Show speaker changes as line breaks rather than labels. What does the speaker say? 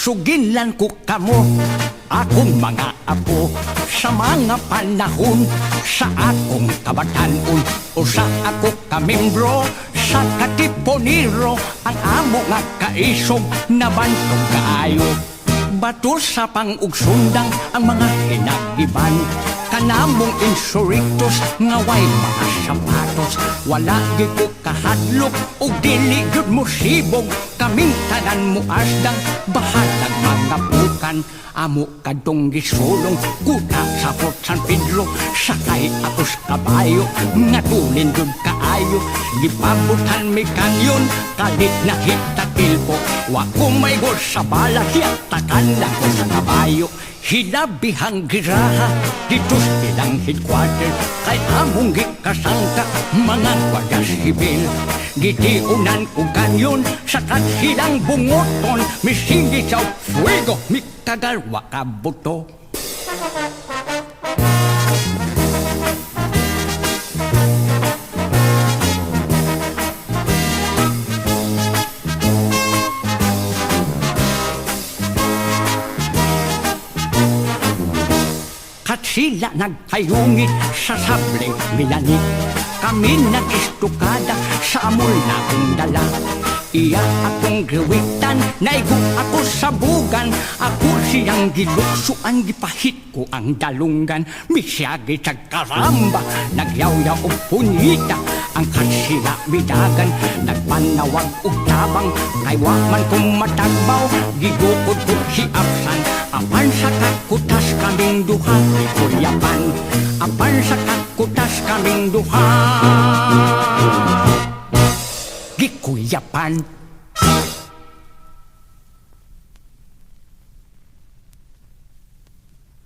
Suginlan ko kamo, akong mga apo, sa mga panahon, sa akong kabatanon, o sa ako kamimbro, sa katiponiro, ang amo nga kaisog, nabantong kaayo. Bato sa pang-ugsundang ang mga hinagiban, kanamong insurictus nga way mga sapatos. Wala di ko kahadlok o dili gyud mo sibog, kaming tanan mo asdang bahalag mga pukan. Amo kadtong gisulong kuta sa Fort San Pedro, sakay atos kabayo nga tulin gyud kaayo. Gipabutan mi kanyon kalit na hitakilpo, wa ko may gol sa bala hiyatakan lang ko sa kabayo. Hinabihang giraha ditos bilang headquarter, kay among gikasangka mga gwardiya sibil. Gitiunan ko kanyon sa kasilang bungoton, misindi sa fuego mikagarwa ka buto. Kat sila nagpayungit sa sableng milanit, kami nag-istukada sa amol na akong dala. Iya akong griwitan, naigo ako sa bugan, ako siyang giluksuan, gipahit ko ang dalunggan. Misyagi sa karamba, nagyaw-yaw o punita, ang kansila bidagan, nagpanawag o tabang, kay waman kong matagbaw, gigukod ko si Apsan. Apan sa kakutas kaming duha, ikuyapan, apan sa kakutas kaming duha, gikuyapan.